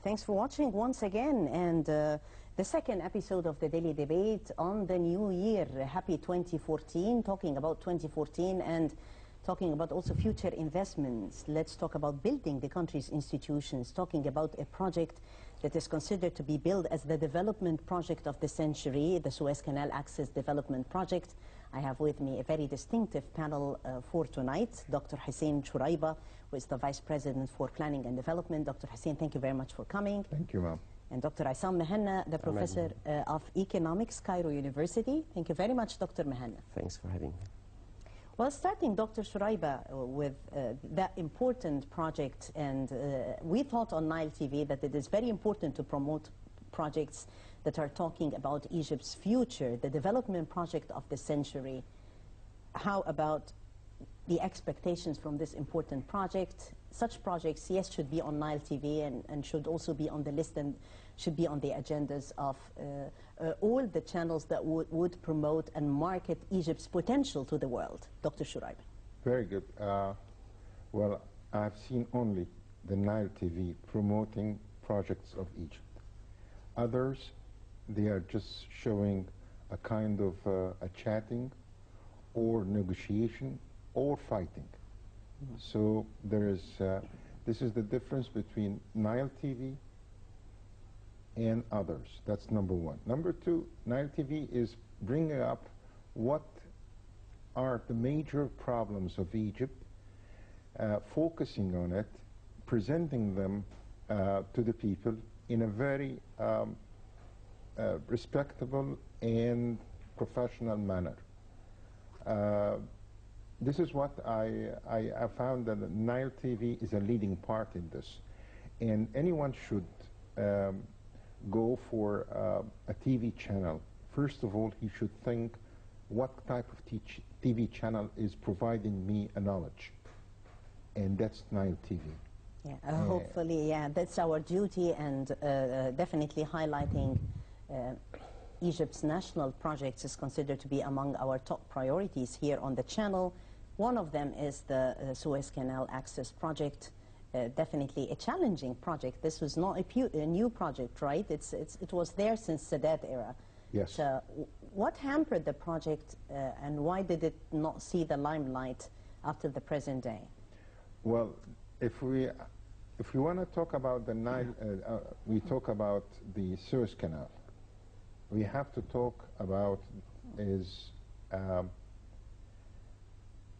Thanks for watching once again, and the second episode of the Daily Debate on the new year. Happy 2014, talking about 2014 and talking about also future investments. Let's talk about building the country's institutions, talking about a project that is considered to be billed as the development project of the century, the Suez Canal Access Development Project. I have with me a very distinctive panel for tonight, Dr. Hussein Shuraiba, who is the Vice President for Planning and Development. Dr. Hussein, thank you very much for coming. Thank you, ma'am. And Dr. Mehna, the Professor of Economics, Cairo University. Thank you very much, Dr. Mehna. Thanks for having me. Well, starting, Dr. Shuraiba, with that important project, and we thought on Nile TV that it is very important to promote projects that are talking about Egypt's future, the development project of the century. How about the expectations from this important project? Such projects, yes, should be on Nile TV and should also be on the list and should be on the agendas of all the channels that would promote and market Egypt's potential to the world. Dr. Shuraiba. Very good. Well, I've seen only the Nile TV promoting projects of Egypt. Others, they are just showing a kind of a chatting or negotiation or fighting. So there is, this is the difference between Nile TV and others. That's number one. Number two, Nile TV is bringing up what are the major problems of Egypt, focusing on it, presenting them to the people in a very respectable and professional manner. This is what I found, that Nile TV is a leading part in this. And anyone should go for a TV channel. First of all, he should think, what type of TV channel is providing me a knowledge? And that's Nile TV. Yeah, hopefully, yeah, that's our duty, and definitely highlighting Egypt's national projects is considered to be among our top priorities here on the channel. One of them is the Suez Canal Access Project. Definitely a challenging project. This was not a new project, right? It was there since Sadat era. Yes. So what hampered the project and why did it not see the limelight after the present day? Well, if we want to talk about the Nile, we talk about the Suez Canal. We have to talk about is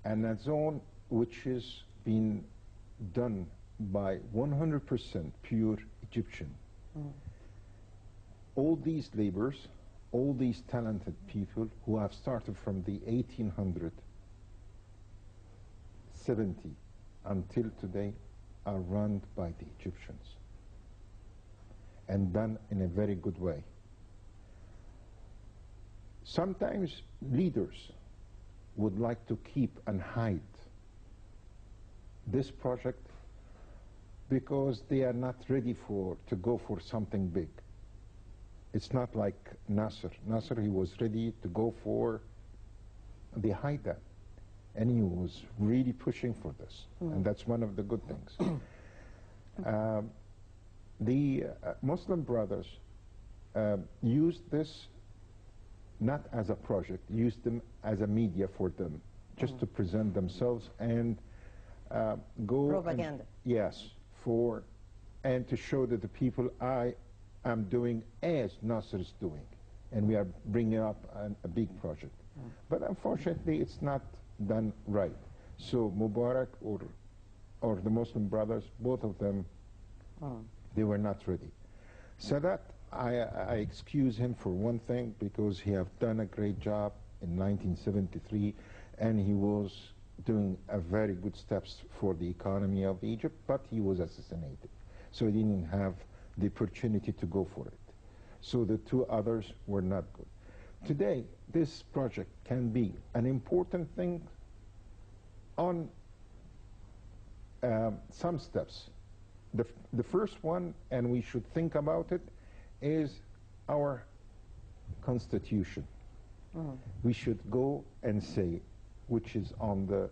and a zone which is being done by 100% pure Egyptian. All these laborers, all these talented people who have started from the 1870 until today are run by the Egyptians and done in a very good way. Sometimes leaders would like to keep and hide this project because they are not ready to go for something big. It's not like Nasser. Nasser, he was ready to go for the Haida, and he was really pushing for this, and that's one of the good things. The Muslim Brothers used this not as a project, used them as a media for them, just to present themselves and go... Propaganda. Yes, and to show that the people I am doing as Nasser is doing, and we are bringing up a big project. But unfortunately, it's not done right. So Mubarak or the Muslim Brothers, both of them, they were not ready. So that I excuse him for one thing, because he have done a great job in 1973, and he was doing a very good steps for the economy of Egypt, but he was assassinated. So he didn't have the opportunity to go for it. So the two others were not good. Today, this project can be an important thing on some steps. The first one, and we should think about it, is our constitution. We should go and say, which is on the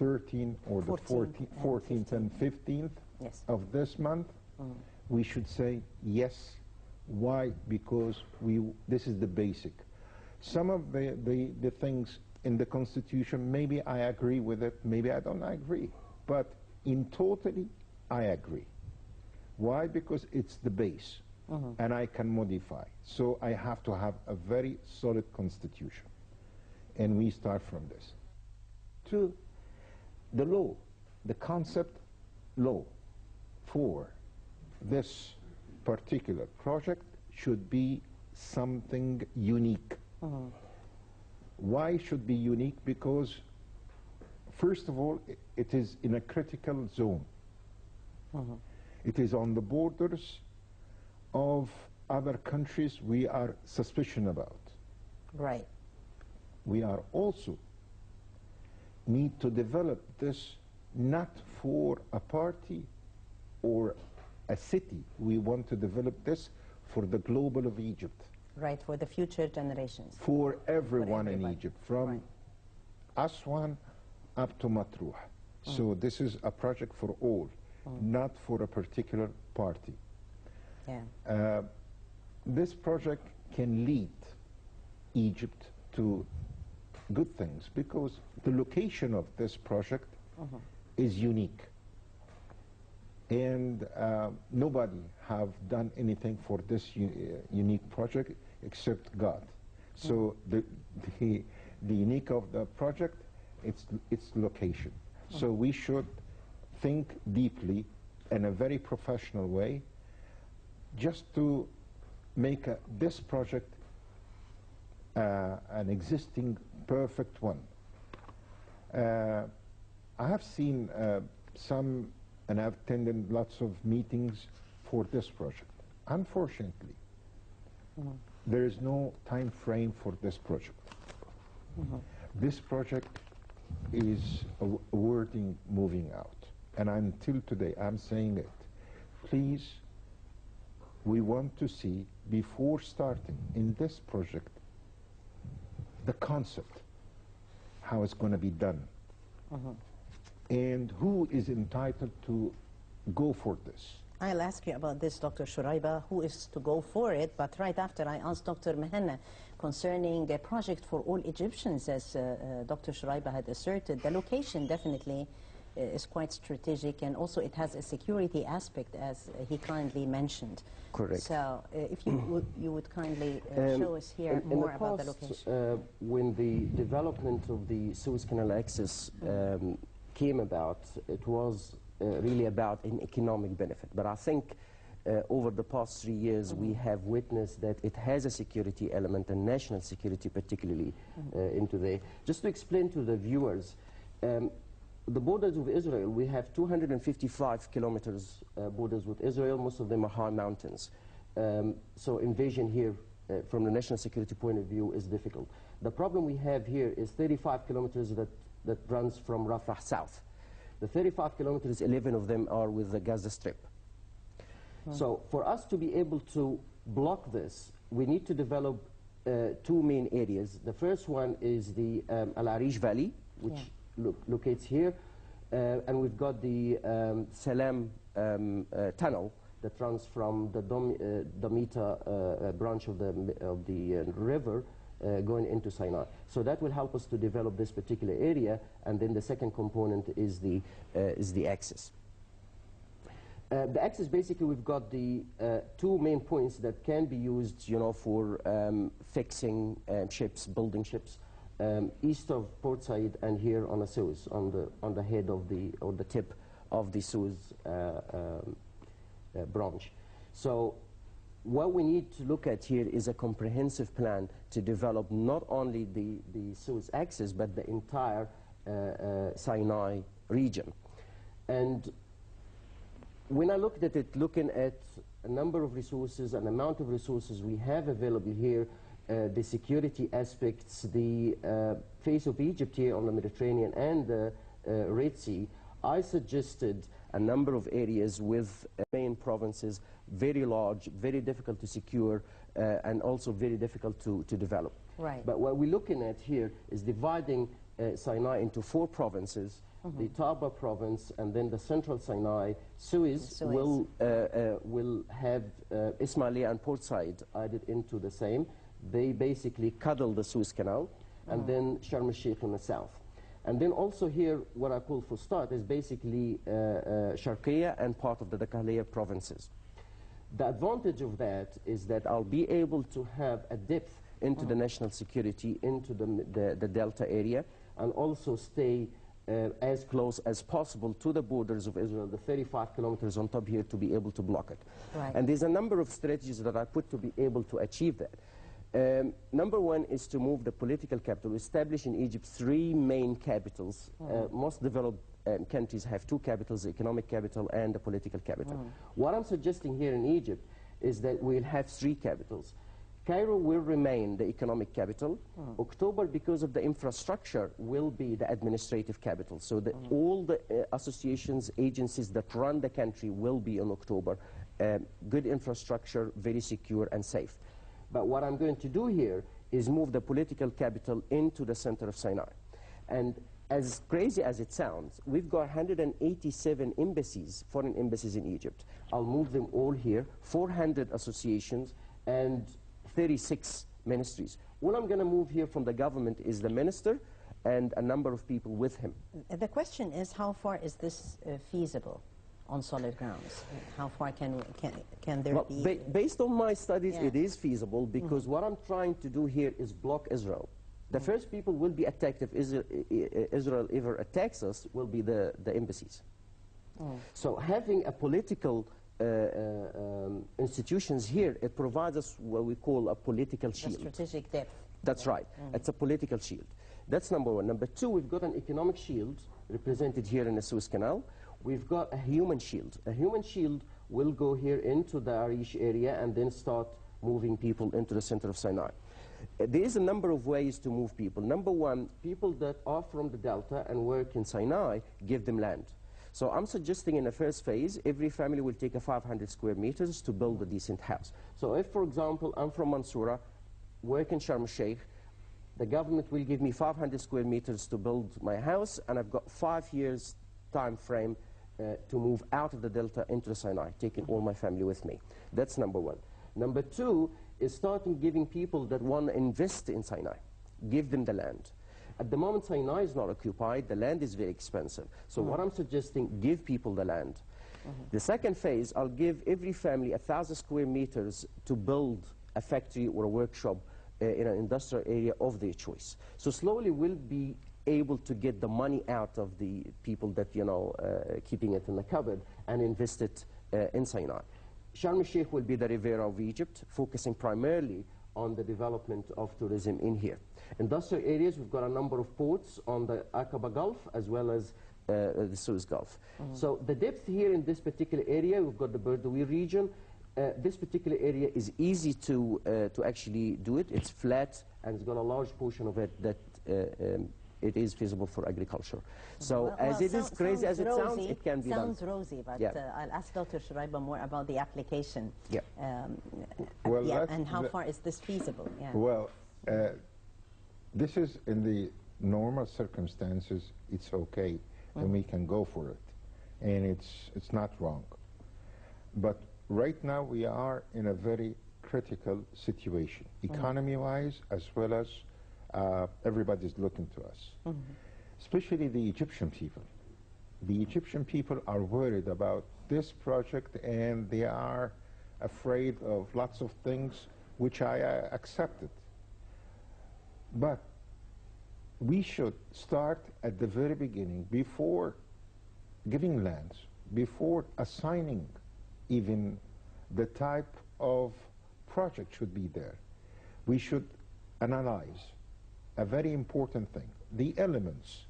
13th or the 14th and 15th yes. of this month, we should say yes. Why? Because this is the basic. Some of the things in the Constitution, maybe I agree with it, maybe I don't agree. But in totally, I agree. Why? Because it's the base, and I can modify. So I have to have a very solid Constitution. And we start from this. Two, the law, the concept law for this particular project should be something unique. Why should be unique? Because, first of all, it is in a critical zone. It is on the borders of other countries we are suspicious about. Right. We are also need to develop this not for a party or a city. We want to develop this for the global of Egypt. Right, for the future generations. For everyone in everybody. Egypt, from Aswan up to Matruh. So this is a project for all, not for a particular party. Yeah. This project can lead Egypt to good things because the location of this project is unique. And nobody have done anything for this unique project except God. So the unique of the project, it's location. So we should think deeply in a very professional way just to make this project an existing perfect one. I have seen some, and I've attended lots of meetings for this project. Unfortunately, there is no time frame for this project. This project is a wording moving out. And until today, I'm saying it. Please, we want to see, before starting in this project, the concept, how it's going to be done. And who is entitled to go for this. I'll ask you about this, Dr. Shuraiba, who is to go for it, but right after I asked Dr. Mehna concerning a project for all Egyptians, as Dr. Shuraiba had asserted, the location definitely is quite strategic, and also it has a security aspect, as he kindly mentioned. Correct. So if you would kindly show us here more about the location. When the development of the Suez Canal access came about, it was really about an economic benefit. But I think over the past 3 years, we have witnessed that it has a security element, and national security particularly, into there. Just to explain to the viewers, the borders of Israel, we have 255 kilometers borders with Israel. Most of them are high mountains. So invasion here, from the national security point of view, is difficult. The problem we have here is 35 kilometers that runs from Rafah south. The 35 kilometers, 11 of them are with the Gaza Strip. So for us to be able to block this, we need to develop two main areas. The first one is the Al Arish Valley, which locates here, and we've got the Salam tunnel that runs from the Damietta branch of the river going into Sinai. So that will help us to develop this particular area, and then the second component is the axis. The axis, basically, we've got the two main points that can be used, for fixing ships, building ships, east of Port Said and here on the Suez, on the head of the tip of the Suez branch. So what we need to look at here is a comprehensive plan to develop not only the Suez axis, but the entire Sinai region. And when I looked at it, looking at a number of resources and amount of resources we have available here, the security aspects, the face of Egypt here on the Mediterranean and the Red Sea, I suggested a number of areas with main provinces, very large, very difficult to secure, and also very difficult to develop. Right. But what we're looking at here is dividing Sinai into 4 provinces, the Taba province, and then the central Sinai, Suez will have Ismailia and Port Said added into the same. They basically cuddle the Suez Canal, and then Sharm el-Sheikh in the south. And then also here, what I call Fustat is basically Sharqiya and part of the Dakhliya provinces. The advantage of that is that I'll be able to have a depth into the national security, into the Delta area, and also stay as close as possible to the borders of Israel, the 35 kilometers on top here, to be able to block it. Right. And there's a number of strategies that I put to be able to achieve that. Number one is to move the political capital, establish in Egypt 3 main capitals. Most developed countries have 2 capitals, the economic capital and the political capital. What I'm suggesting here in Egypt is that we'll have 3 capitals. Cairo will remain the economic capital. October, because of the infrastructure, will be the administrative capital. So that all the associations, agencies that run the country will be in October. Good infrastructure, very secure and safe. But what I'm going to do here is move the political capital into the center of Sinai. And as crazy as it sounds, we've got 187 embassies, foreign embassies in Egypt. I'll move them all here, 400 associations, and 36 ministries. All I'm going to move here from the government is the minister and a number of people with him. The question is, how far is this feasible on solid grounds? How far can there be? Based on my studies, it is feasible, because what I'm trying to do here is block Israel. The first people will be attacked if Israel ever attacks us will be the embassies. So having a political institutions here, it provides us what we call a political shield. A strategic depth. That's right. It's a political shield. That's number one. Number two, we've got an economic shield represented here in the Suez Canal. We've got a human shield. A human shield will go here into the Arish area and then start moving people into the center of Sinai. There is a number of ways to move people. Number one, people that are from the Delta and work in Sinai, give them land. So I'm suggesting in the first phase, every family will take a 500 square meters to build a decent house. So if, for example, I'm from Mansoura, work in Sharm el-Sheikh, the government will give me 500 square meters to build my house, and I've got 5 years time frame to move out of the Delta into the Sinai, taking all my family with me. That's number one. Number two is starting giving people that want to invest in Sinai, give them the land. At the moment, Sinai is not occupied. The land is very expensive. So what I'm suggesting, give people the land. The second phase, I'll give every family 1,000 square meters to build a factory or a workshop in an industrial area of their choice. So slowly we'll be able to get the money out of the people that, you know, keeping it in the cupboard and invest it in Sinai. Sharm el-Sheikh will be the Riviera of Egypt, focusing primarily on the development of tourism in here. Industrial areas, we've got a number of ports on the Aqaba Gulf as well as the Suez Gulf. So the depth here in this particular area, we've got the Berdawi region. This particular area is easy to actually do it. It's flat and it's got a large portion of it that it is feasible for agriculture. So as it is crazy as it sounds, it can be done. Sounds rosy, but I'll ask Dr. Shuraiba more about the application. And how far is this feasible? Well, this is in the normal circumstances, it's okay, and we can go for it, and it's not wrong. But right now we are in a very critical situation, economy-wise, as well as everybody's looking to us, especially the Egyptian people. The Egyptian people are worried about this project, and they are afraid of lots of things, which I accepted. But we should start at the very beginning, before giving lands, before assigning even the type of project should be there. We should analyze a very important thing, the elements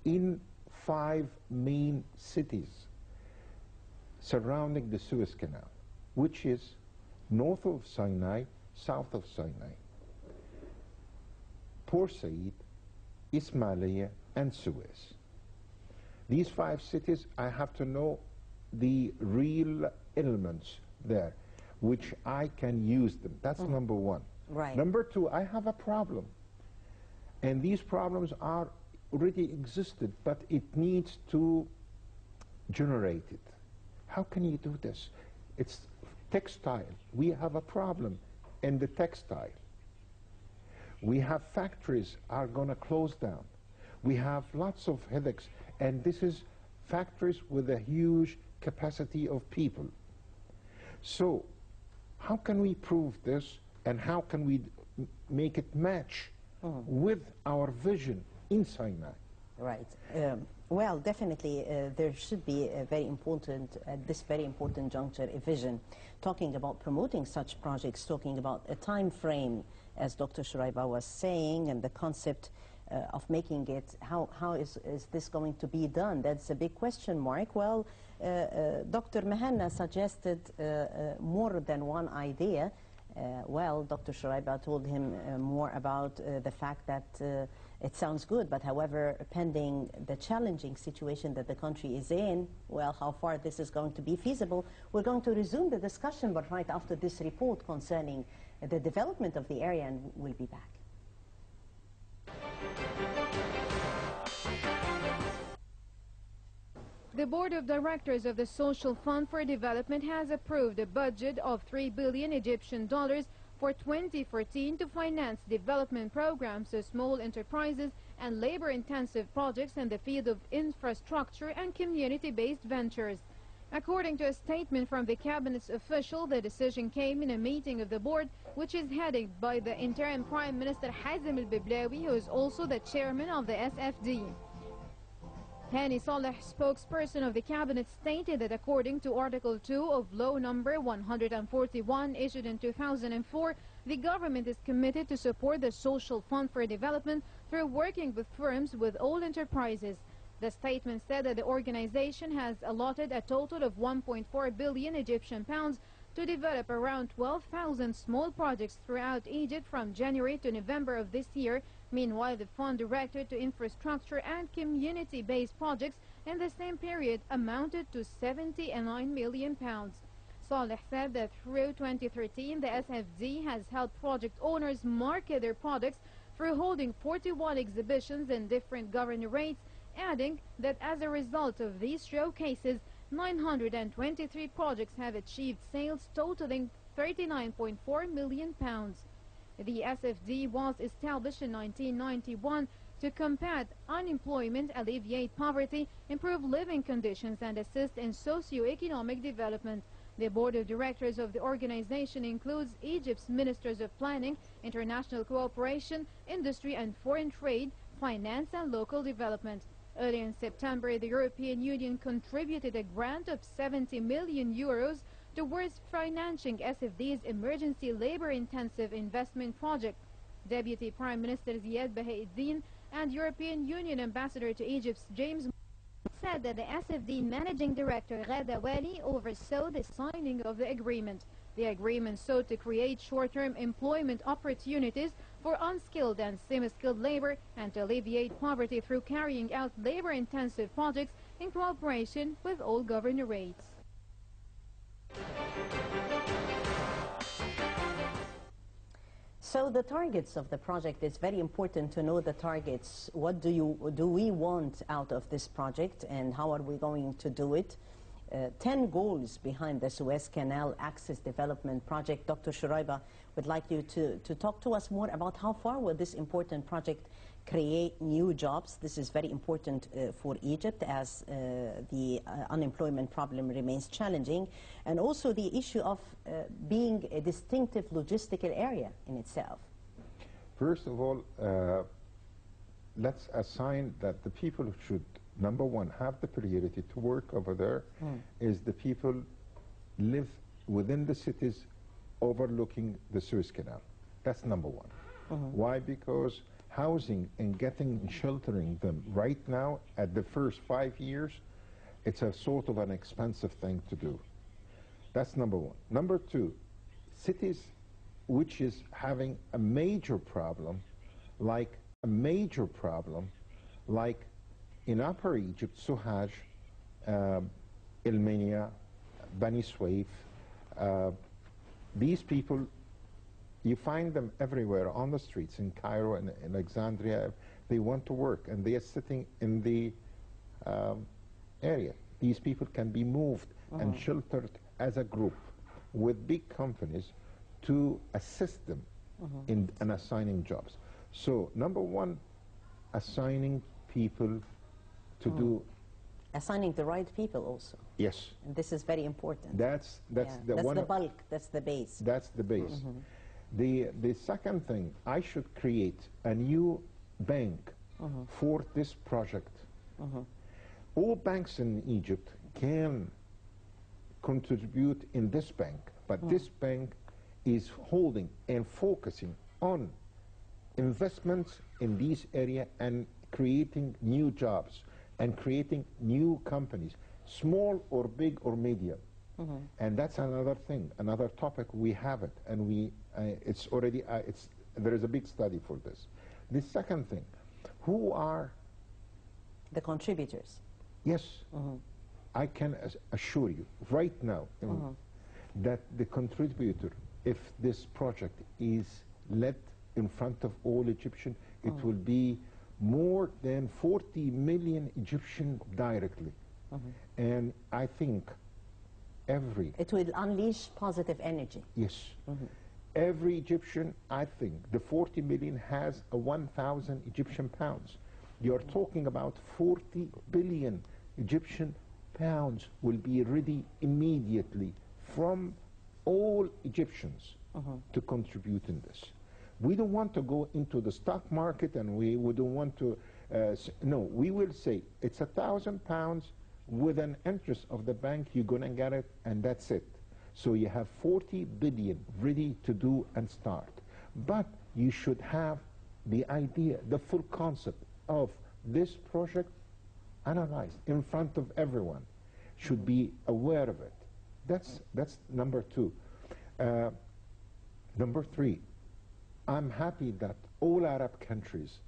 in 5 main cities surrounding the Suez Canal, which is north of Sinai, south of Sinai, Port Said, Ismailia, and Suez. These 5 cities, I have to know the real elements there, which I can use them. That's number one. Right. Number two, I have a problem. And these problems are already existed, but it needs to generate it. How can you do this? It's textile. We have a problem in the textile. We have factories are going to close down. We have lots of headaches, and this is factories with a huge capacity of people. So how can we prove this, and how can we make it match with our vision in Sinai? Right. Well, definitely there should be a very important, at this very important juncture, a vision, talking about promoting such projects, talking about a time frame, as Dr. Shuraiba was saying, and the concept of making it, how is this going to be done? That's a big question mark. Well, Dr. Mehana suggested more than one idea. Well, Dr. Shuraiba told him more about the fact that it sounds good, but however, pending the challenging situation that the country is in, well, how far this is going to be feasible. We're going to resume the discussion, but right after this report concerning the development of the area, and we'll be back. The Board of Directors of the Social Fund for Development has approved a budget of 3 billion Egyptian dollars for 2014 to finance development programs of small enterprises and labor-intensive projects in the field of infrastructure and community-based ventures. According to a statement from the Cabinet's official, the decision came in a meeting of the board, which is headed by the interim Prime Minister Hazem al-Biblawi, who is also the chairman of the SFD. Hani Saleh, spokesperson of the cabinet, stated that according to Article 2 of Law Number 141 issued in 2004, the government is committed to support the Social Fund for Development through working with firms with all enterprises. The statement said that the organization has allotted a total of 1.4 billion Egyptian pounds to develop around 12,000 small projects throughout Egypt from January to November of this year. Meanwhile, the fund directed to infrastructure and community-based projects in the same period amounted to 79 million pounds. Saleh said that through 2013, the SFD has helped project owners market their products through holding 41 exhibitions in different governorates, adding that as a result of these showcases, 923 projects have achieved sales totaling 39.4 million pounds. The SFD was established in 1991 to combat unemployment, alleviate poverty, improve living conditions, and assist in socio-economic development. The board of directors of the organization includes Egypt's ministers of planning, international cooperation, industry and foreign trade, finance and local development. Early in September, the European Union contributed a grant of 70 million euros towards financing SFD's emergency labor-intensive investment project. Deputy Prime Minister Ziad Bahauddin and European Union Ambassador to Egypt's James said that the SFD Managing Director Ghada Wali oversaw the signing of the agreement. The agreement sought to create short-term employment opportunities for unskilled and semi-skilled labor and to alleviate poverty through carrying out labor-intensive projects in cooperation with all governorates. So the targets of the project, it's very important to know the targets. What do we want out of this project, and how are we going to do it? 10 goals behind the Suez Canal Access Development Project. Dr. Shuraiba would like you to talk to us more about how far will this important project create new jobs. This is very important for Egypt, as the unemployment problem remains challenging, and also the issue of being a distinctive logistical area in itself. First of all, let's assign that the people who should, number one, have the priority to work over there is the people live within the cities overlooking the Suez Canal. That's number one. Why? Because housing and getting and sheltering them right now at the first 5 years, it's a sort of an expensive thing to do. That's number one. Number two, cities which is having a major problem, like in Upper Egypt, Sohaj, Elmenia, Bani Suef, these people, You find them everywhere on the streets in Cairo and in Alexandria. They want to work, and they are sitting in the area. These people can be moved and sheltered as a group with big companies to assist them in assigning jobs. So, number one, assigning people to do. Assigning the right people also. Yes. And this is very important. That's that's the bulk, that's the base. That's the base. The second thing, I should create a new bank for this project. All banks in Egypt can contribute in this bank, but this bank is holding and focusing on investments in this area and creating new jobs and creating new companies, small or big or medium. And that's another thing, another topic. We have it, and we it's already there is a big study for this. The second thing, who are the contributors? Yes, I can assure you right now that the contributor, if this project is led in front of all Egyptians, it will be more than 40 million Egyptians directly. And I think it will unleash positive energy. Yes. Every Egyptian, I think, the 40 million has a 1,000 Egyptian pounds. You're talking about 40 billion Egyptian pounds will be ready immediately from all Egyptians to contribute in this. We don't want to go into the stock market, and we don't want to, no, we will say it's 1,000 pounds with an interest of the bank, you're going to get it, and that's it. So you have 40 billion ready to do and start. But you should have the idea, the full concept of this project analyzed in front of everyone, should be aware of it. That's number two. Number three, I'm happy that all Arab countries,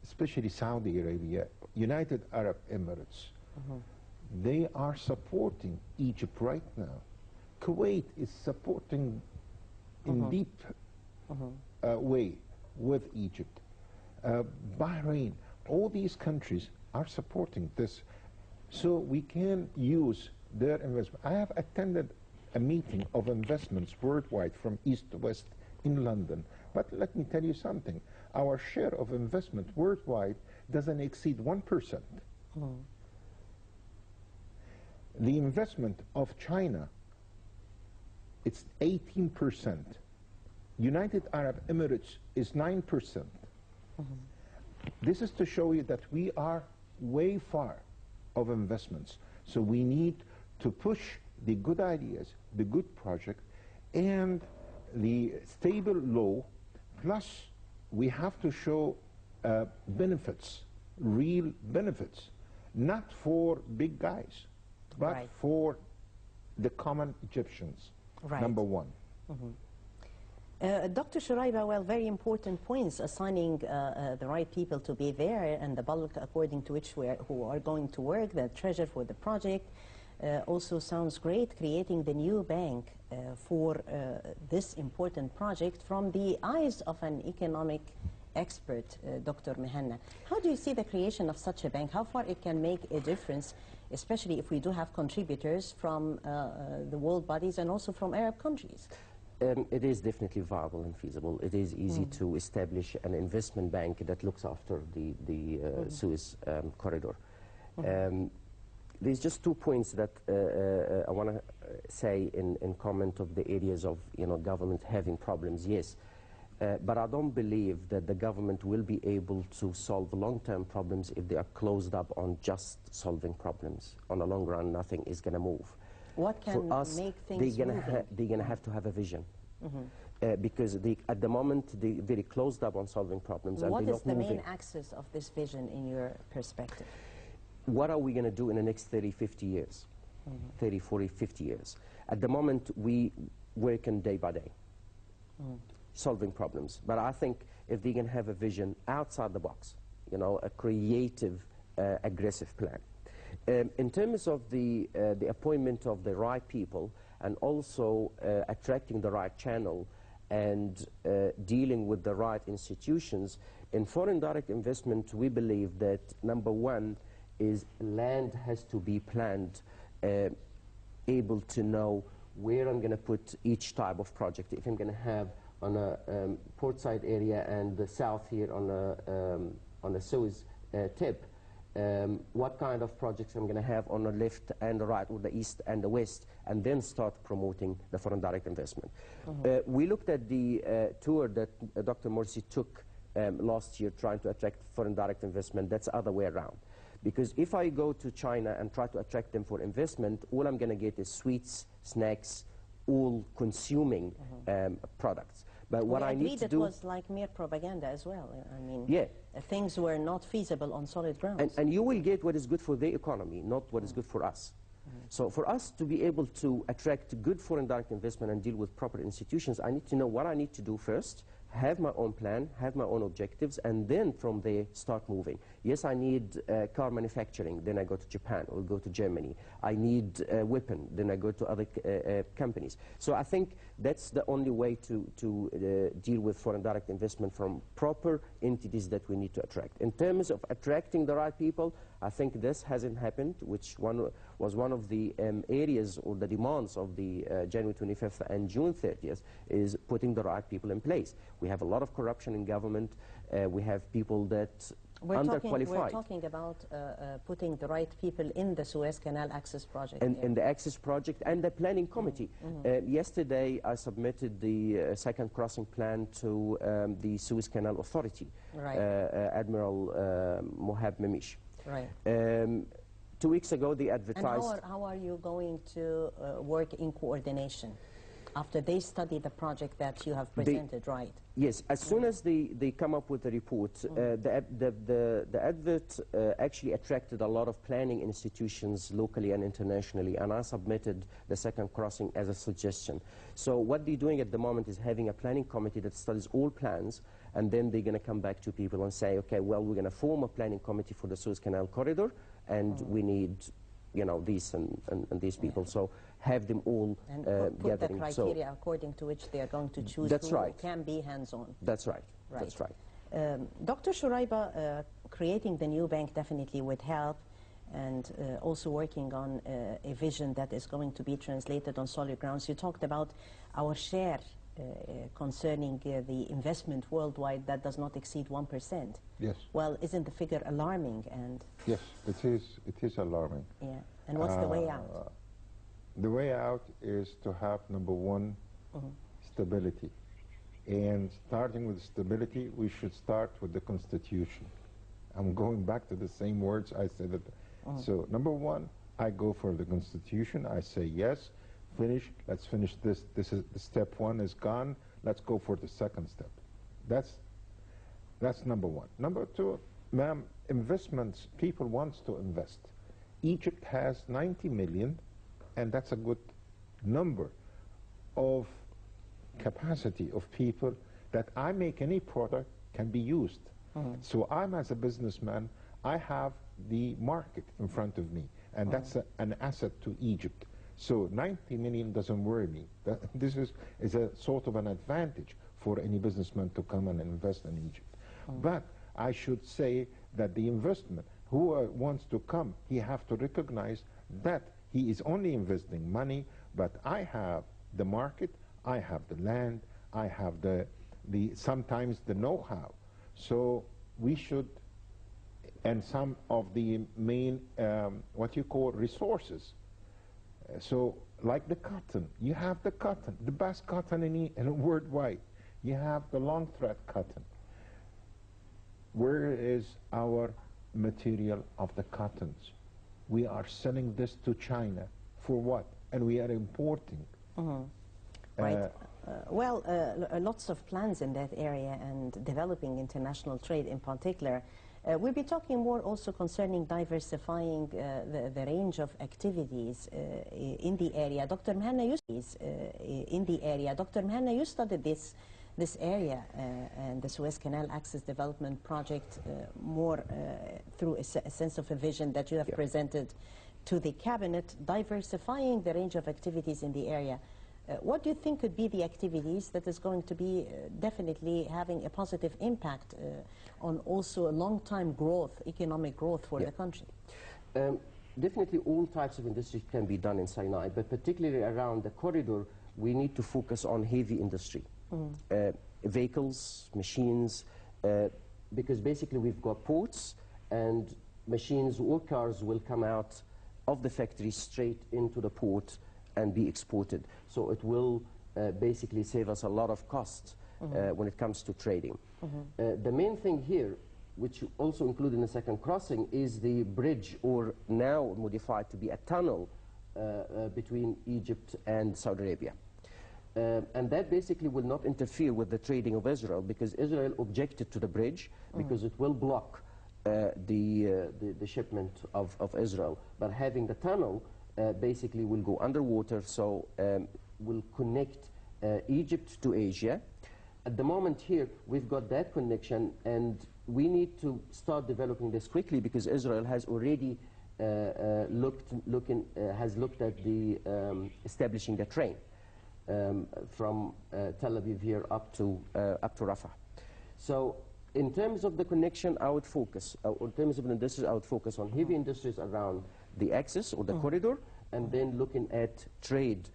especially Saudi Arabia, United Arab Emirates, they are supporting Egypt right now. Kuwait is supporting in deep way with Egypt. Bahrain, all these countries are supporting this. So we can use their investment. I have attended a meeting of investments worldwide from east to west in London. But let me tell you something. Our share of investment worldwide doesn't exceed 1%. The investment of China, it's 18%. United Arab Emirates is 9%. This is to show you that we are way far of investments. So we need to push the good ideas, the good project, and the stable law, plus we have to show benefits, real benefits, not for big guys, but for the common Egyptians, number one. Dr. Shuraiba, well, very important points, assigning the right people to be there and the bulk according to which who are going to work, the treasure for the project. Also sounds great, creating the new bank for this important project from the eyes of an economic expert, Dr. Mehna. How do you see the creation of such a bank? How far it can make a difference, especially if we do have contributors from the world bodies and also from Arab countries? It is definitely viable and feasible. It is easy to establish an investment bank that looks after the Suez corridor. There's just 2 points that I want to say in comment of the areas of government having problems. Yes, but I don't believe that the government will be able to solve long-term problems if they are closed up on just solving problems. On the long run, nothing is going to move. What can For us, make things they're going to have to have a vision. Because at the moment, they're very closed up on solving problems. What and they're is not the moving. main axis of this vision in your perspective? What are we going to do in the next 30, 50 years? 30, 40, 50 years. At the moment, we working day by day, solving problems. But I think if they can have a vision outside the box, a creative, aggressive plan. In terms of the appointment of the right people and also attracting the right channel and dealing with the right institutions. In foreign direct investment, we believe that number one is land has to be planned, able to know where I'm going to put each type of project. If I'm going to have on a portside area and the south here on the Suez tip, what kind of projects I'm going to have on the left and the right, or the east and the west, and then start promoting the foreign direct investment. We looked at the tour that Dr. Morsi took last year trying to attract foreign direct investment. That's the other way around. Because if I go to China and try to attract them for investment, all I'm going to get is sweets, snacks, all consuming products. But what I need to do... it was like mere propaganda as well. I mean, yeah. Things were not feasible on solid grounds. And you will get what is good for the economy, not what is good for us. So for us to be able to attract good foreign direct investment and deal with proper institutions, I need to know what I need to do first, have my own plan, have my own objectives, and then from there start moving. Yes, I need car manufacturing, then I go to Japan or go to Germany. I need weapon, then I go to other companies. So I think that's the only way to deal with foreign direct investment from proper entities that we need to attract. In terms of attracting the right people, I think this hasn't happened, which was one of the areas or the demands of the January 25th and June 30th, is putting the right people in place. We have a lot of corruption in government. We have people that underqualified. We're talking about putting the right people in the Suez Canal Access Project. In the Access Project and the Planning Committee. Yesterday, I submitted the second crossing plan to the Suez Canal Authority, right. Admiral Mohab Mimish. Right. 2 weeks ago, they advertised... And how are you going to work in coordination after they study the project that you have presented, right? Yes, as soon as they come up with the report, the advert actually attracted a lot of planning institutions locally and internationally, and I submitted the second crossing as a suggestion. So what they're doing at the moment is having a planning committee that studies all plans, and then they're going to come back to people and say, okay, well, we're going to form a planning committee for the Suez Canal corridor, and we need, you know, these and these people. So have them all and put the criteria according to which they are going to choose who can be hands-on. That's right. That's right. Dr. Shuraiba, creating the new bank definitely would help, and also working on a vision that is going to be translated on solid grounds. You talked about our share concerning the investment worldwide that does not exceed 1%. Yes. Well, isn't the figure alarming? And yes, it is alarming. Yeah. And what's the way out? The way out is to have, number one, stability. And starting with stability, we should start with the Constitution. I'm going back to the same words I said. So, number one, I go for the Constitution. I say yes, finish, let's finish this. This is step one is gone. Let's go for the second step. That's number one. Number two, ma'am, investments, people wants to invest. Egypt has 90 million, and that's a good number of capacity of people that I make any product can be used. So I'm, as a businessman, I have the market in front of me, and that's an asset to Egypt. So 90 million doesn't worry me. This is a sort of an advantage for any businessman to come and invest in Egypt. But I should say that the investment, who wants to come, he have to recognize that he is only investing money, but I have the market, I have the land, I have the sometimes the know-how. So we should, and some of the main, what you call resources. So like the cotton, you have the cotton, the best cotton in worldwide. You have the long thread cotton. Where is our material of the cottons? We are selling this to China for what? And we are importing. Right. Well, lots of plans in that area and developing international trade in particular. We'll be talking more also concerning diversifying the range of activities in the area. Dr. Mehna, you studied this area and the Suez Canal Access Development Project more through a sense of a vision that you have presented to the cabinet, diversifying the range of activities in the area. What do you think could be the activities that is going to be definitely having a positive impact on also a long-time growth, economic growth for the country? Definitely all types of industry can be done in Sinai, but particularly around the corridor, we need to focus on heavy industry. Vehicles, machines, because basically we've got ports and machines or cars will come out of the factory straight into the port and be exported. So it will basically save us a lot of cost when it comes to trading. The main thing here, which also included in the second crossing, is the bridge, or now modified to be a tunnel between Egypt and Saudi Arabia. And that basically will not interfere with the trading of Israel, because Israel objected to the bridge because it will block the shipment of Israel. But having the tunnel basically will go underwater, so will connect Egypt to Asia. At the moment here, we've got that connection, and we need to start developing this quickly, because Israel has already looked at the establishing the train from Tel Aviv here up to Rafah. So in terms of the connection, I would focus, in terms of industries, I would focus on heavy industries around the axis or the corridor, and then looking at trade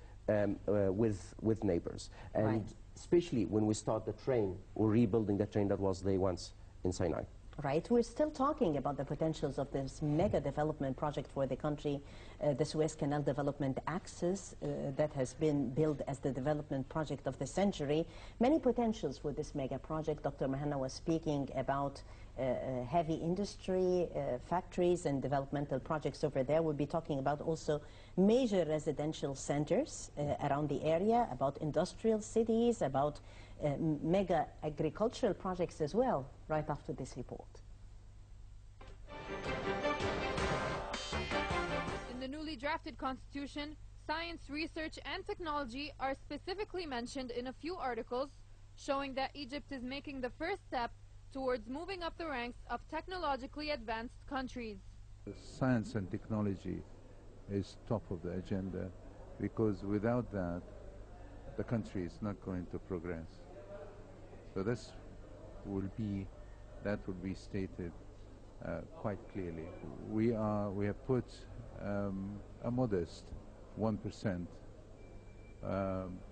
with neighbors. And especially when we start the train, or rebuilding the train that was there once in Sinai. Right. We're still talking about the potentials of this mega development project for the country, the Suez Canal Development Axis that has been billed as the development project of the century. Many potentials for this mega project. Dr. Mehna was speaking about heavy industry, factories and developmental projects over there. We'll be talking about also major residential centers around the area, about industrial cities, about mega agricultural projects as well, right after this report. In the newly drafted constitution, science, research and technology are specifically mentioned in a few articles, showing that Egypt is making the first step towards moving up the ranks of technologically advanced countries. Science and technology is top of the agenda, because without that, the country is not going to progress. So this will be, that will be stated quite clearly. We have put a modest 1%,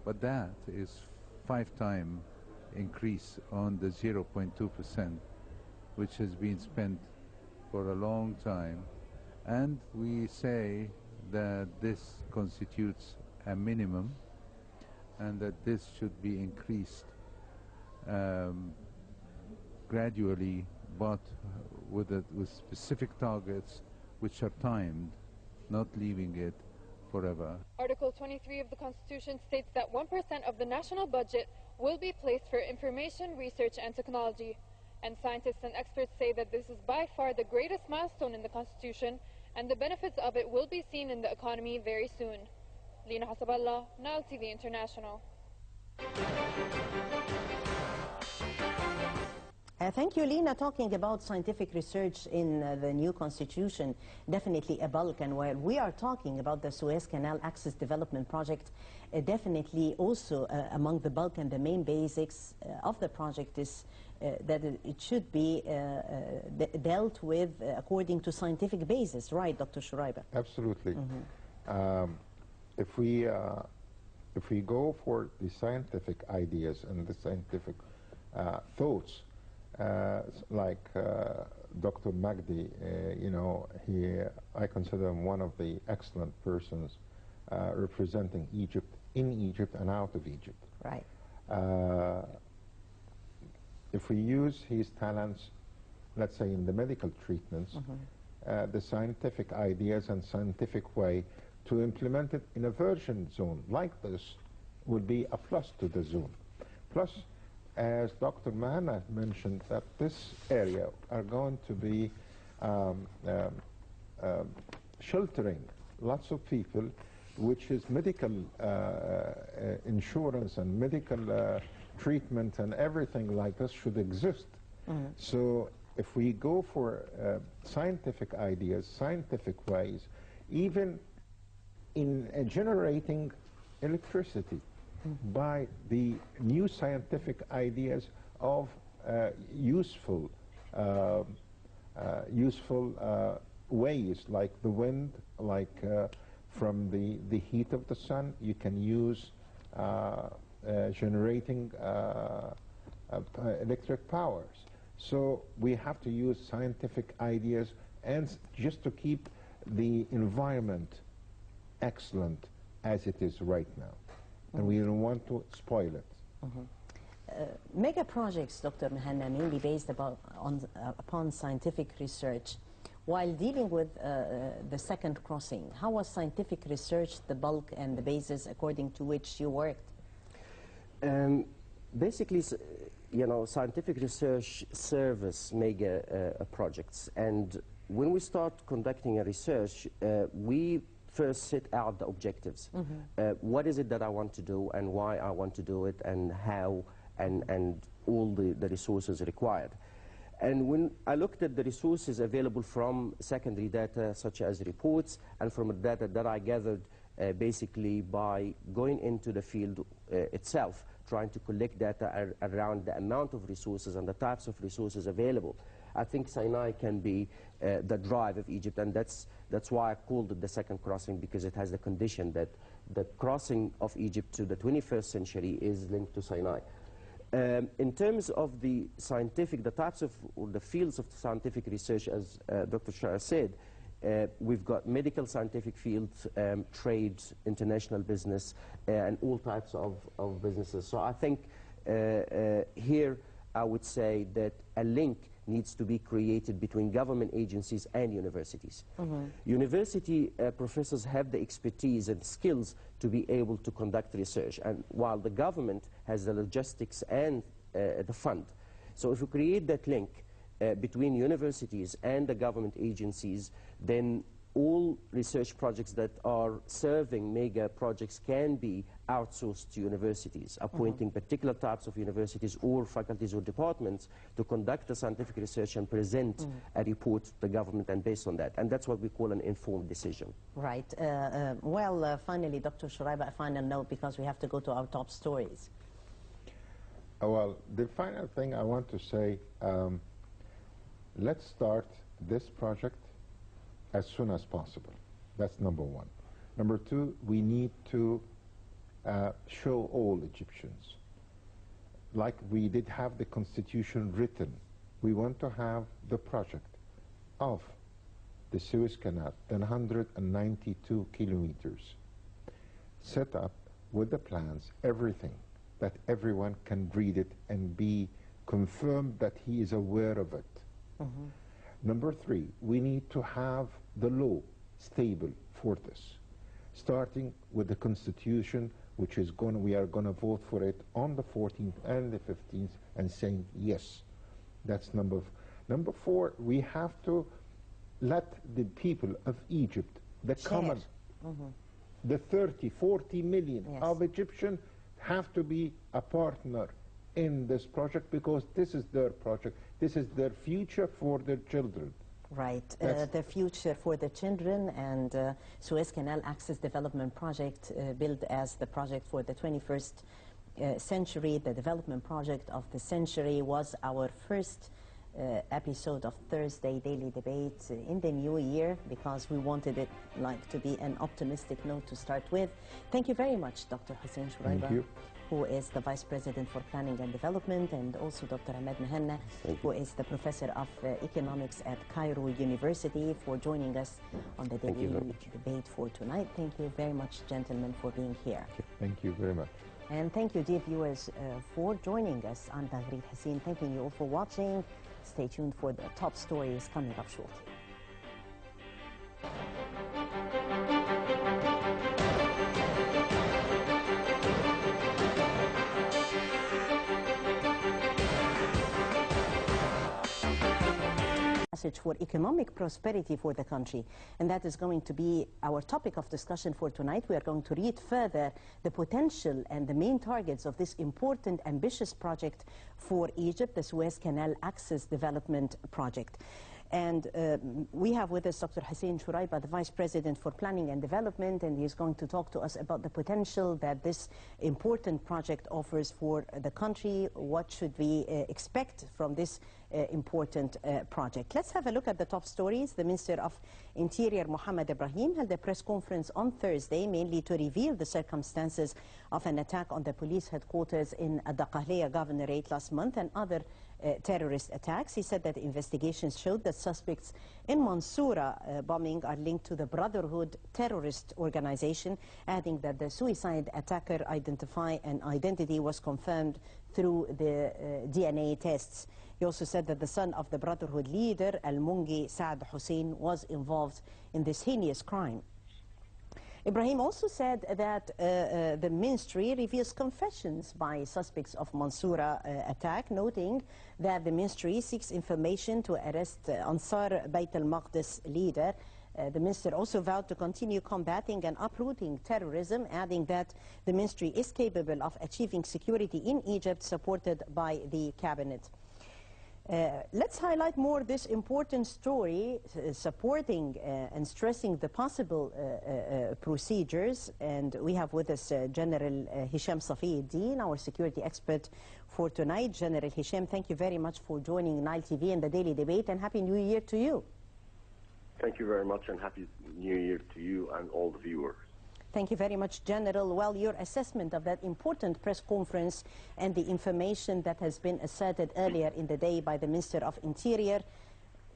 but that is 5 times increase on the 0.2%, which has been spent for a long time. And we say that this constitutes a minimum, and that this should be increased gradually, but with specific targets which are timed, not leaving it forever. Article 23 of the Constitution states that 1% of the national budget will be placed for information, research and technology. And scientists and experts say that this is by far the greatest milestone in the Constitution, and the benefits of it will be seen in the economy very soon. Lina Hasaballah, Nile TV International. Thank you, Lina. Talking about scientific research in the new constitution, definitely a bulk. And while we are talking about the Suez Canal Access Development Project, definitely also among the bulk and the main basics of the project is that it should be dealt with according to scientific basis, right, Dr. Shuraiba? Absolutely. If we go for the scientific ideas and the scientific thoughts, like Dr. Magdi, you know, I consider him one of the excellent persons representing Egypt, in Egypt and out of Egypt. Right. If we use his talents, let's say in the medical treatments, the scientific ideas and scientific way to implement it in a virgin zone like this would be a plus to the zone. Plus, as Dr. Mehna mentioned, that this area are going to be sheltering lots of people, which is medical insurance and medical treatment and everything like this should exist. So if we go for scientific ideas, scientific ways, even in generating electricity, by the new scientific ideas of useful ways, like the wind, like from the heat of the sun, you can use generating electric powers. So we have to use scientific ideas and just to keep the environment excellent as it is right now. And we don't want to spoil it. Mega projects, Dr. Mehana, mainly based upon scientific research. While dealing with the second crossing, how was scientific research the bulk and the basis according to which you worked? Basically, you know, scientific research service mega projects. And when we start conducting a research, we first set out the objectives. What is it that I want to do and why I want to do it and how and all the resources required. And when I looked at the resources available from secondary data, such as reports, and from the data that I gathered basically by going into the field itself, trying to collect data around the amount of resources and the types of resources available, I think Sinai can be the drive of Egypt, and that's why I called it the second crossing, because it has the condition that the crossing of Egypt to the 21st century is linked to Sinai. In terms of the scientific, the types of, or the fields of scientific research, as Dr. Shah said, we've got medical scientific fields, trade, international business, and all types of businesses. So I think here I would say that a link needs to be created between government agencies and universities. University professors have the expertise and skills to be able to conduct research, and while the government has the logistics and the fund. So if we create that link between universities and the government agencies, then all research projects that are serving mega projects can be outsourced to universities, appointing particular types of universities or faculties or departments to conduct the scientific research and present a report to the government, and based on that. And that's what we call an informed decision. Right. Finally, Dr. Shuraiba, a final note, because we have to go to our top stories. Well, the final thing I want to say, let's start this project as soon as possible. That's number one. Number two, we need to show all Egyptians, like we did have the constitution written, we want to have the project of the Suez Canal, 192 kilometers, set up with the plans, everything, that everyone can read it and be confirmed that he is aware of it. Number three, we need to have the law stable for this, starting with the constitution, which is we are going to vote for it on the 14th and the 15th, and saying yes. That's number four, we have to let the people of Egypt, the common, the 30, 40 million of Egyptians, have to be a partner in this project, because this is their project. This is their future for their children. Right, the future for the children, and Suez Canal Access Development Project, billed as the project for the 21st century, the development project of the century, was our first episode of Thursday Daily Debate in the new year, because we wanted it to be an optimistic note to start with. Thank you very much, Dr. Hussein Shuraiba, who is the Vice President for Planning and Development, and also Dr. Ahmed Mehna, who is the Professor of Economics at Cairo University, for joining us on the Daily Debate for tonight. Thank you very much, gentlemen, for being here. Thank you very much. And thank you, dear viewers, for joining us. I'm Taghreed Hassin, thanking you all for watching. Stay tuned for the top stories coming up shortly. For economic prosperity for the country, and that is going to be our topic of discussion for tonight. We are going to read further the potential and the main targets of this important, ambitious project for Egypt, the Suez Canal Access Development Project. And we have with us Dr. Hussein Shuraiba, the Vice President for Planning and Development, and he's going to talk to us about the potential that this important project offers for the country. What should we expect from this important project? Let's have a look at the top stories. The Minister of Interior, Mohammed Ibrahim, held a press conference on Thursday, mainly to reveal the circumstances of an attack on the police headquarters in Adaqahliya Governorate last month and other terrorist attacks. He said that investigations showed that suspects in Mansoura bombing are linked to the Brotherhood terrorist organization, adding that the suicide attacker identity was confirmed through the DNA tests. He also said that the son of the Brotherhood leader, Al-Mungi Saad Hussein, was involved in this heinous crime. Ibrahim also said that the ministry reveals confessions by suspects of Mansoura attack, noting that the ministry seeks information to arrest Ansar Bayt al-Maqdis leader. The minister also vowed to continue combating and uprooting terrorism, adding that the ministry is capable of achieving security in Egypt, supported by the cabinet. Let's highlight more this important story, supporting and stressing the possible procedures. And we have with us General E.H.M. Safi-Eddin, our security expert for tonight. General E.H.M., thank you very much for joining Nile TV and the Daily Debate, and Happy New Year to you. Thank you very much, and Happy New Year to you and all the viewers. Thank you very much, General. Well, your assessment of that important press conference and the information that has been asserted earlier in the day by the Minister of Interior,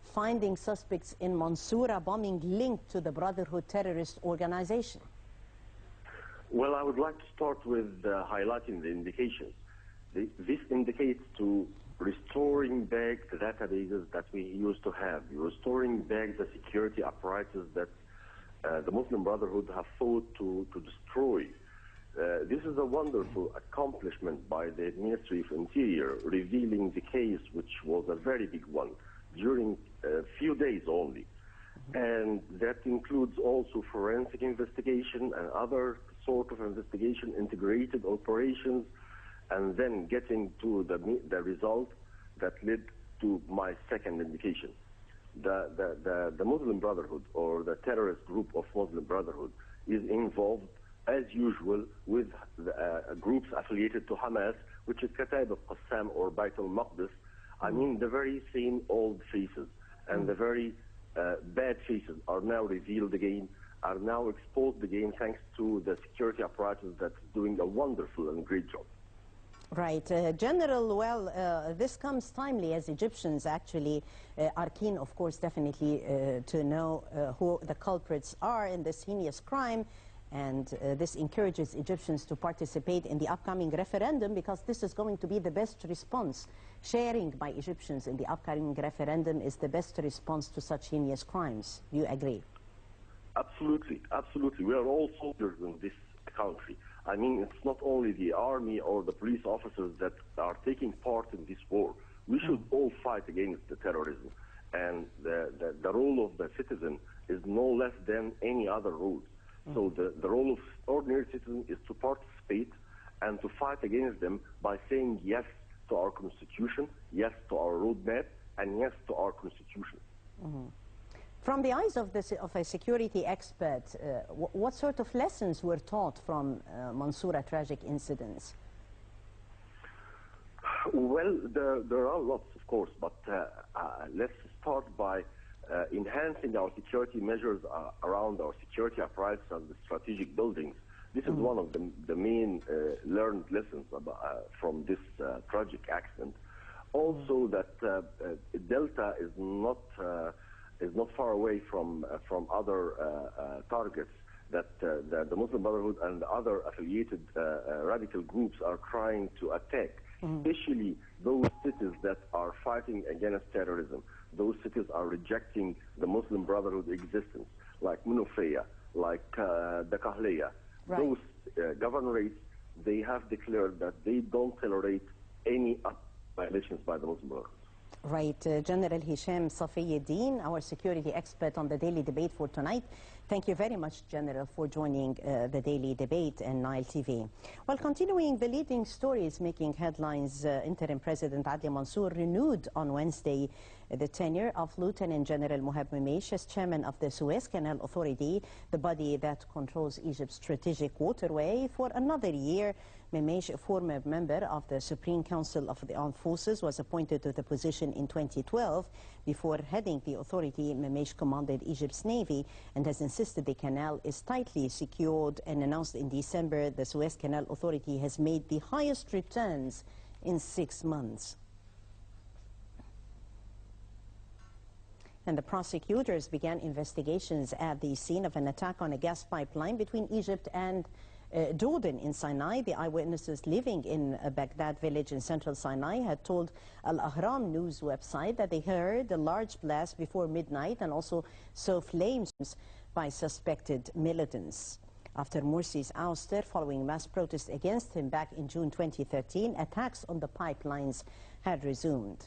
finding suspects in Mansoura bombing linked to the Brotherhood terrorist organization. Well, I would like to start with highlighting the indications. This indicates to restoring back the databases that we used to have, restoring back the security apparatus that the Muslim Brotherhood have fought to destroy. This is a wonderful accomplishment by the Ministry of Interior, revealing the case, which was a very big one, during a few days only. And that includes also forensic investigation and other sort of investigation, integrated operations, and then getting to the result that led to my second indication. The Muslim Brotherhood, or the terrorist group of Muslim Brotherhood, is involved as usual with groups affiliated to Hamas, which is Kataib al-Qassam or Bayt al-Maqdis. I mean, the very same old faces and the very bad faces are now revealed again, are now exposed again, thanks to the security apparatus that's doing a wonderful and great job. Right. General, well, this comes timely as Egyptians actually are keen, of course, definitely to know who the culprits are in this heinous crime. And this encourages Egyptians to participate in the upcoming referendum, because this is going to be the best response. Sharing by Egyptians in the upcoming referendum is the best response to such heinous crimes. Do you agree? Absolutely, absolutely. We are all soldiers in this country. I mean, it's not only the army or the police officers that are taking part in this war. We should all fight against the terrorism. And the role of the citizen is no less than any other role. So the role of ordinary citizen is to participate and to fight against them by saying yes to our Constitution, yes to our roadmap, and yes to our Constitution. From the eyes of a security expert, what sort of lessons were taught from Mansoura tragic incidents? Well, there are lots, of course, but let's start by enhancing our security measures around our security apparatus and the strategic buildings. This is one of the main learned lessons from this tragic accident. Also, that Delta is not far away from other targets that the Muslim Brotherhood and other affiliated radical groups are trying to attack, especially those cities that are fighting against terrorism. Those cities are rejecting the Muslim Brotherhood existence, like Munufaya, like Adaqahliya. Right. Those governorates, they have declared that they don't tolerate any violations by the Muslim Brotherhood. Right. General E.H.M. Safi-Eddin, our security expert on the Daily Debate for tonight. Thank you very much, General, for joining the Daily Debate and Nile TV. Well, continuing the leading stories making headlines, Interim President Adli Mansour renewed on Wednesday The tenure of Lieutenant General Wiyahmie as chairman of the Suez Canal Authority, the body that controls Egypt's strategic waterway, for another year. Wiyahmie, a former member of the Supreme Council of the Armed Forces, was appointed to the position in 2012. Before heading the authority, Wiyahmie commanded Egypt's Navy and has insisted the canal is tightly secured, and announced in December the Suez Canal Authority has made the highest returns in 6 months. And the prosecutors began investigations at the scene of an attack on a gas pipeline between Egypt and Jordan in Sinai. The eyewitnesses living in a Baghdad village in central Sinai had told Al-Ahram news website that they heard a large blast before midnight and also saw flames by suspected militants. After Morsi's ouster following mass protests against him back in June 2013, attacks on the pipelines had resumed.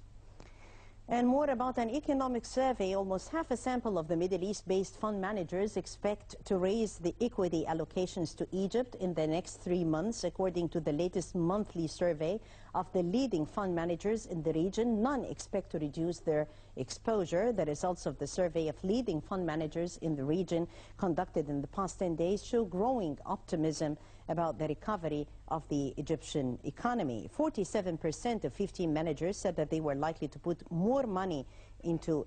And more about an economic survey. Almost half a sample of the Middle East-based fund managers expect to raise the equity allocations to Egypt in the next 3 months, according to the latest monthly survey of the leading fund managers in the region. None expect to reduce their exposure. The results of the survey of leading fund managers in the region conducted in the past 10 days show growing optimism about the recovery of the Egyptian economy. 47% of 15 managers said that they were likely to put more money into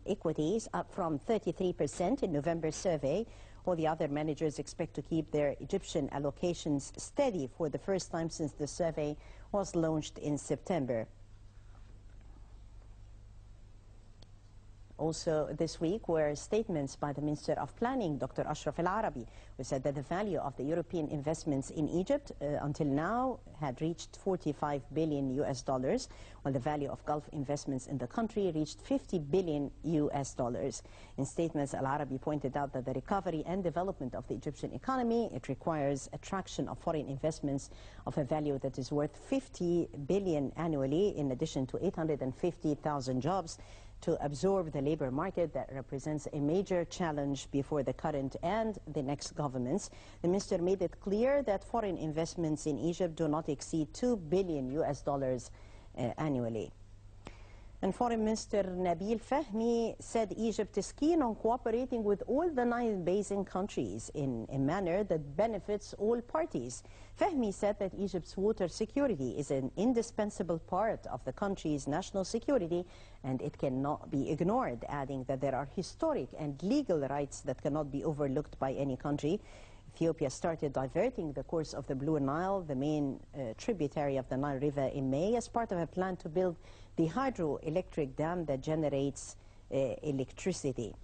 equities, up from 33% in November's survey. All the other managers expect to keep their Egyptian allocations steady for the first time since the survey was launched in September. Also this week were statements by the Minister of Planning, Dr. Ashraf Al-Arabi, who said that the value of the European investments in Egypt until now had reached $45 billion, while the value of Gulf investments in the country reached $50 billion. In statements, Al-Arabi pointed out that the recovery and development of the Egyptian economy, it requires attraction of foreign investments of a value that is worth $50 billion annually, in addition to 850,000 jobs, to absorb the labor market that represents a major challenge before the current and the next governments. The minister made it clear that foreign investments in Egypt do not exceed $2 billion annually. And Foreign Minister Nabil Fahmy said Egypt is keen on cooperating with all the Nile Basin countries in a manner that benefits all parties. Fahmy said that Egypt's water security is an indispensable part of the country's national security and it cannot be ignored, adding that there are historic and legal rights that cannot be overlooked by any country. Ethiopia started diverting the course of the Blue Nile, the main tributary of the Nile River, in May as part of a plan to build the hydroelectric dam that generates electricity.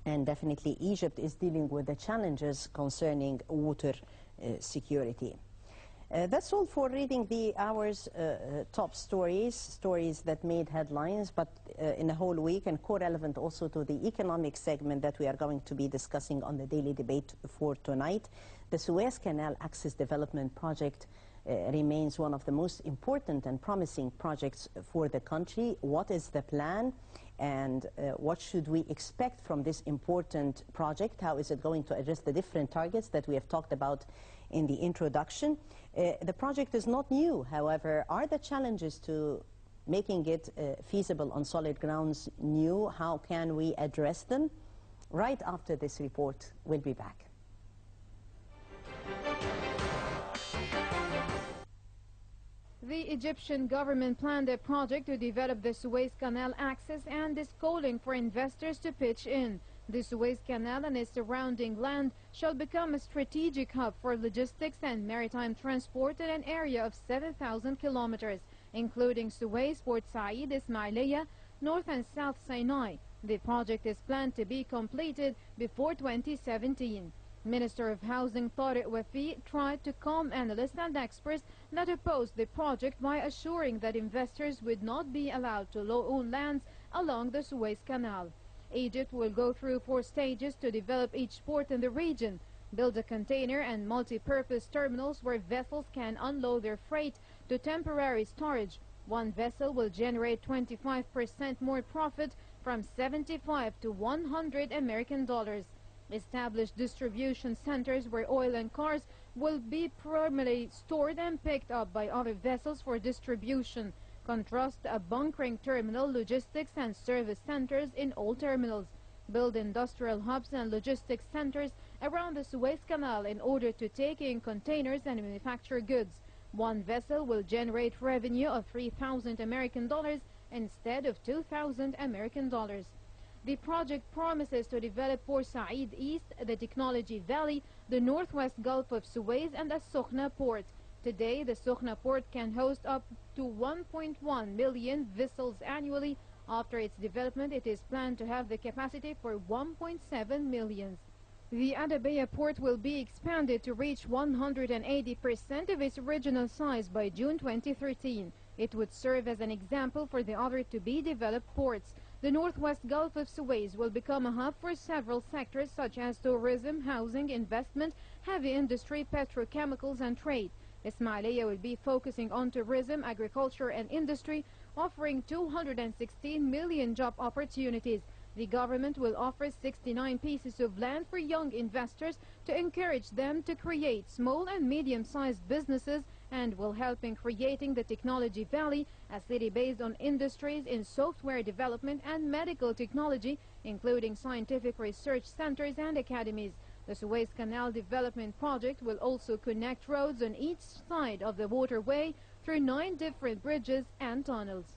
And definitely Egypt is dealing with the challenges concerning water security. That's all for reading the hour's top stories that made headlines, but in a whole week, and co-relevant also to the economic segment that we are going to be discussing on the daily debate for tonight. The Suez Canal Access Development Project remains one of the most important and promising projects for the country. What is the plan, and what should we expect from this important project? How is it going to address the different targets that we have talked about in the introduction? The project is not new. However, are the challenges to making it feasible on solid grounds new? How can we address them? Right after this report, we'll be back. The Egyptian government planned a project to develop the Suez Canal access and is calling for investors to pitch in. The Suez Canal and its surrounding land shall become a strategic hub for logistics and maritime transport in an area of 7,000 kilometers, including Suez, Port Said, Ismailia, North and South Sinai. The project is planned to be completed before 2017. Minister of Housing Tariq Wafi tried to calm analysts and experts that opposed the project by assuring that investors would not be allowed to own lands along the Suez Canal. Egypt will go through 4 stages to develop each port in the region, build a container and multi-purpose terminals where vessels can unload their freight to temporary storage. One vessel will generate 25% more profit, from 75 to 100 American dollars. Establish distribution centers where oil and cars will be primarily stored and picked up by other vessels for distribution. construct a bunkering terminal, logistics and service centers in all terminals, build industrial hubs and logistics centers around the Suez Canal in order to take in containers and manufacture goods. One vessel will generate revenue of 3,000 American dollars instead of 2,000 American dollars. The project promises to develop Port Said East, the Technology Valley, the Northwest Gulf of Suez, and the Sokhna Port. Today, the Sokhna Port can host up to 1.1 million vessels annually. After its development, it is planned to have the capacity for 1.7 million. The Adabiya port will be expanded to reach 180% of its original size by June 2013. It would serve as an example for the other to-be-developed ports. The Northwest Gulf of Suez will become a hub for several sectors such as tourism, housing, investment, heavy industry, petrochemicals, and trade. Ismailia will be focusing on tourism, agriculture, and industry, offering 216 million job opportunities. The government will offer 69 pieces of land for young investors to encourage them to create small and medium-sized businesses, and will help in creating the Technology Valley, a city based on industries in software development and medical technology, including scientific research centers and academies. The Suez Canal Development Project will also connect roads on each side of the waterway through 9 different bridges and tunnels.